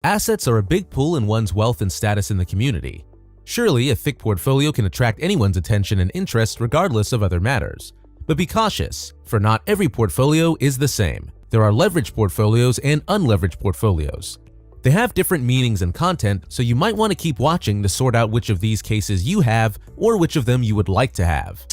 Assets are a big pull in one's wealth and status in the community. Surely, a thick portfolio can attract anyone's attention and interest regardless of other matters. But be cautious, for not every portfolio is the same. There are leveraged portfolios and unleveraged portfolios. They have different meanings and content, so you might want to keep watching to sort out which of these cases you have or which of them you would like to have.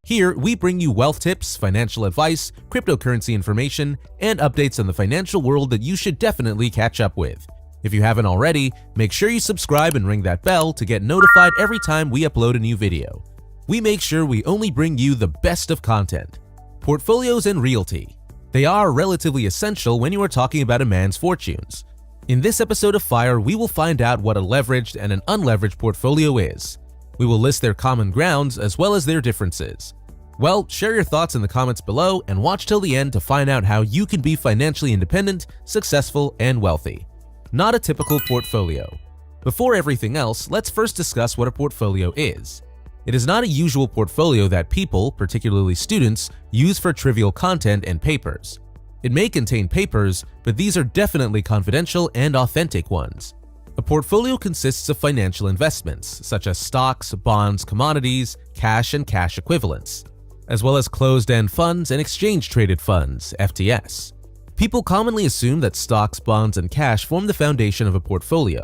Here, we bring you wealth tips, financial advice, cryptocurrency information, and updates on the financial world that you should definitely catch up with. If you haven't already, make sure you subscribe and ring that bell to get notified every time we upload a new video. We make sure we only bring you the best of content. Portfolios and realty. They are relatively essential when you are talking about a man's fortunes. In this episode of Fire, we will find out what a leveraged and an unleveraged portfolio is. We will list their common grounds as well as their differences. Well, share your thoughts in the comments below and watch till the end to find out how you can be financially independent, successful, and wealthy. Not a typical portfolio. Before everything else, let's first discuss what a portfolio is. It is not a usual portfolio that people, particularly students, use for trivial content and papers. It may contain papers, but these are definitely confidential and authentic ones. A portfolio consists of financial investments, such as stocks, bonds, commodities, cash and cash equivalents, as well as closed-end funds and exchange-traded funds, FTS. People commonly assume that stocks, bonds, and cash form the foundation of a portfolio.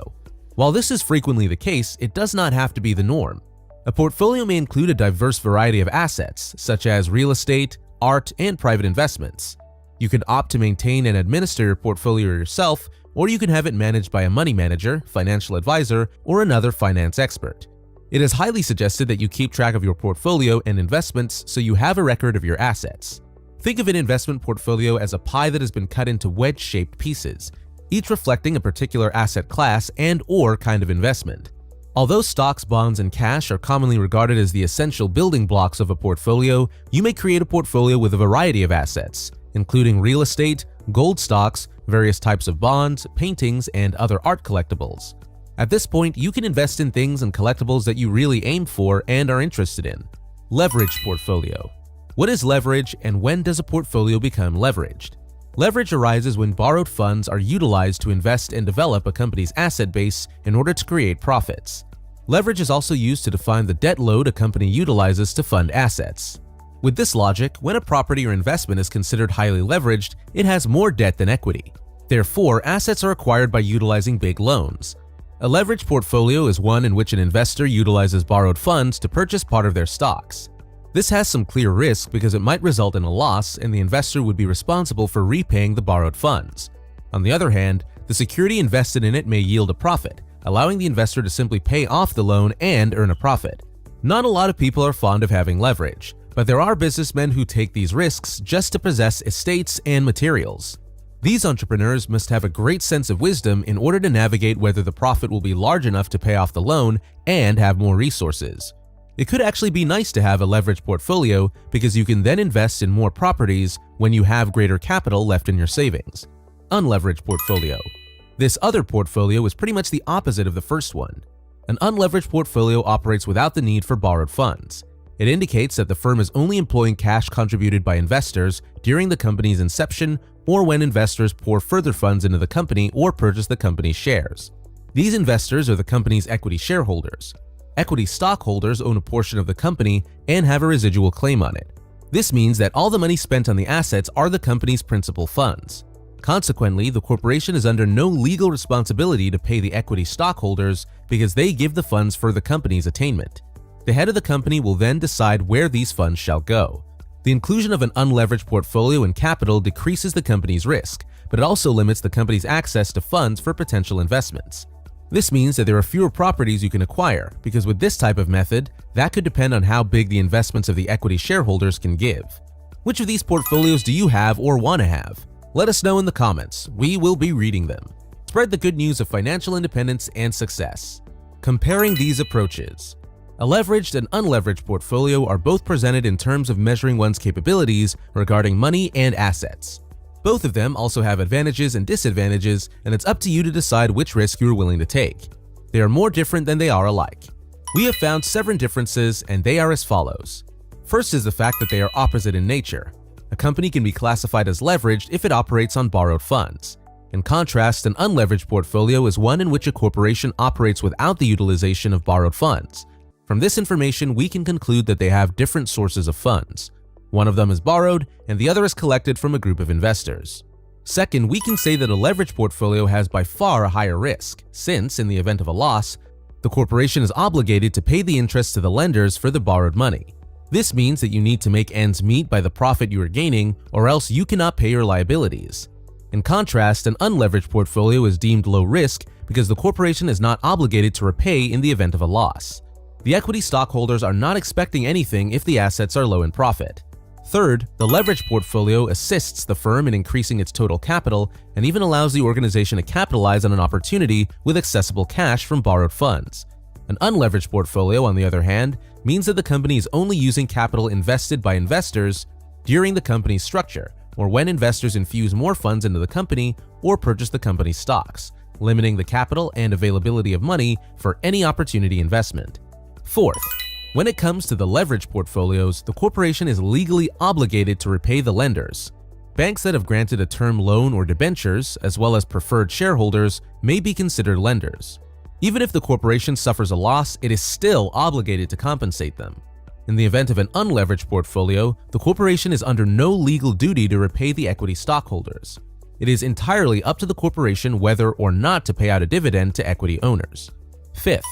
While this is frequently the case, it does not have to be the norm. A portfolio may include a diverse variety of assets, such as real estate, art, and private investments. You can opt to maintain and administer your portfolio yourself, or you can have it managed by a money manager, financial advisor, or another finance expert. It is highly suggested that you keep track of your portfolio and investments so you have a record of your assets. Think of an investment portfolio as a pie that has been cut into wedge-shaped pieces, each reflecting a particular asset class and/or kind of investment. Although stocks, bonds, and cash are commonly regarded as the essential building blocks of a portfolio, you may create a portfolio with a variety of assets, including real estate, gold stocks, various types of bonds, paintings, and other art collectibles. At this point, you can invest in things and collectibles that you really aim for and are interested in. Leveraged portfolio. What is leverage and when does a portfolio become leveraged? Leverage arises when borrowed funds are utilized to invest and develop a company's asset base in order to create profits. Leverage is also used to define the debt load a company utilizes to fund assets. With this logic, when a property or investment is considered highly leveraged, it has more debt than equity. Therefore, assets are acquired by utilizing big loans. A leveraged portfolio is one in which an investor utilizes borrowed funds to purchase part of their stocks. This has some clear risk because it might result in a loss and the investor would be responsible for repaying the borrowed funds. On the other hand, the security invested in it may yield a profit, allowing the investor to simply pay off the loan and earn a profit. Not a lot of people are fond of having leverage, but there are businessmen who take these risks just to possess estates and materials. These entrepreneurs must have a great sense of wisdom in order to navigate whether the profit will be large enough to pay off the loan and have more resources. It could actually be nice to have a leveraged portfolio because you can then invest in more properties when you have greater capital left in your savings. Unleveraged portfolio. This other portfolio is pretty much the opposite of the first one. An unleveraged portfolio operates without the need for borrowed funds. It indicates that the firm is only employing cash contributed by investors during the company's inception or when investors pour further funds into the company or purchase the company's shares. These investors are the company's equity shareholders. Equity stockholders own a portion of the company and have a residual claim on it. This means that all the money spent on the assets are the company's principal funds. Consequently, the corporation is under no legal responsibility to pay the equity stockholders because they give the funds for the company's attainment. The head of the company will then decide where these funds shall go. The inclusion of an unleveraged portfolio in capital decreases the company's risk, but it also limits the company's access to funds for potential investments. This means that there are fewer properties you can acquire, because with this type of method, that could depend on how big the investments of the equity shareholders can give. Which of these portfolios do you have or want to have? Let us know in the comments. We will be reading them. Spread the good news of financial independence and success. Comparing these approaches. A leveraged and unleveraged portfolio are both presented in terms of measuring one's capabilities regarding money and assets. Both of them also have advantages and disadvantages, and it's up to you to decide which risk you are willing to take. They are more different than they are alike. We have found 7 differences, and they are as follows. First is the fact that they are opposite in nature. A company can be classified as leveraged if it operates on borrowed funds. In contrast, an unleveraged portfolio is one in which a corporation operates without the utilization of borrowed funds. From this information, we can conclude that they have different sources of funds. One of them is borrowed, and the other is collected from a group of investors. Second, we can say that a leveraged portfolio has by far a higher risk, since, in the event of a loss, the corporation is obligated to pay the interest to the lenders for the borrowed money. This means that you need to make ends meet by the profit you are gaining, or else you cannot pay your liabilities. In contrast, an unleveraged portfolio is deemed low risk because the corporation is not obligated to repay in the event of a loss. The equity stockholders are not expecting anything if the assets are low in profit. Third, the leveraged portfolio assists the firm in increasing its total capital and even allows the organization to capitalize on an opportunity with accessible cash from borrowed funds. An unleveraged portfolio, on the other hand, means that the company is only using capital invested by investors during the company's structure, or when investors infuse more funds into the company or purchase the company's stocks, limiting the capital and availability of money for any opportunity investment. Fourth, when it comes to the leveraged portfolios, the corporation is legally obligated to repay the lenders. Banks that have granted a term loan or debentures, as well as preferred shareholders, may be considered lenders. Even if the corporation suffers a loss, it is still obligated to compensate them. In the event of an unleveraged portfolio, the corporation is under no legal duty to repay the equity stockholders. It is entirely up to the corporation whether or not to pay out a dividend to equity owners. Fifth,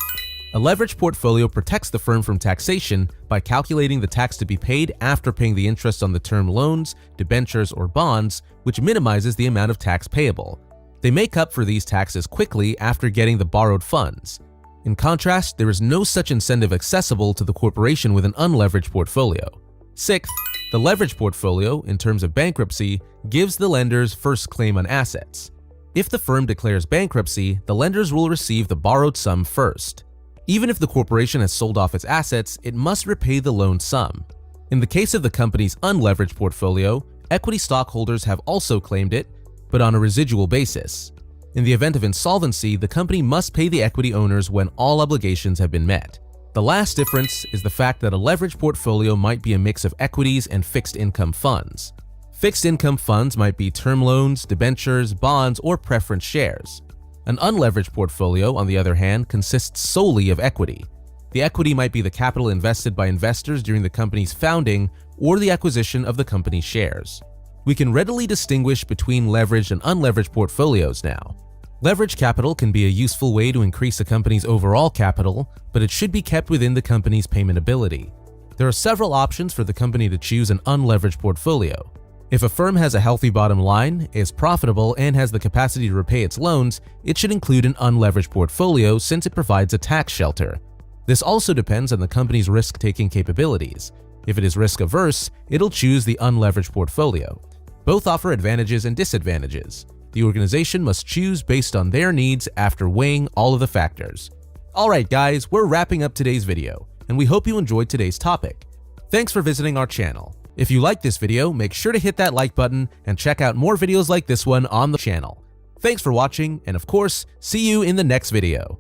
a leveraged portfolio protects the firm from taxation by calculating the tax to be paid after paying the interest on the term loans, debentures, or bonds, which minimizes the amount of tax payable. They make up for these taxes quickly after getting the borrowed funds. In contrast, there is no such incentive accessible to the corporation with an unleveraged portfolio. Sixth, the leveraged portfolio, in terms of bankruptcy, gives the lenders first claim on assets. If the firm declares bankruptcy, the lenders will receive the borrowed sum first. Even if the corporation has sold off its assets, it must repay the loan sum. In the case of the company's unleveraged portfolio, equity stockholders have also claimed it, but on a residual basis. In the event of insolvency, the company must pay the equity owners when all obligations have been met. The last difference is the fact that a leveraged portfolio might be a mix of equities and fixed income funds. Fixed income funds might be term loans, debentures, bonds, or preference shares. An unleveraged portfolio, on the other hand, consists solely of equity. The equity might be the capital invested by investors during the company's founding or the acquisition of the company's shares. We can readily distinguish between leveraged and unleveraged portfolios now. Leveraged capital can be a useful way to increase a company's overall capital, but it should be kept within the company's payment ability. There are several options for the company to choose an unleveraged portfolio. If a firm has a healthy bottom line, is profitable, and has the capacity to repay its loans, it should include an unleveraged portfolio since it provides a tax shelter. This also depends on the company's risk-taking capabilities. If it is risk-averse, it'll choose the unleveraged portfolio. Both offer advantages and disadvantages. The organization must choose based on their needs after weighing all of the factors. Alright guys, we're wrapping up today's video, and we hope you enjoyed today's topic. Thanks for visiting our channel. If you liked this video, make sure to hit that like button and check out more videos like this one on the channel. Thanks for watching, and of course, see you in the next video.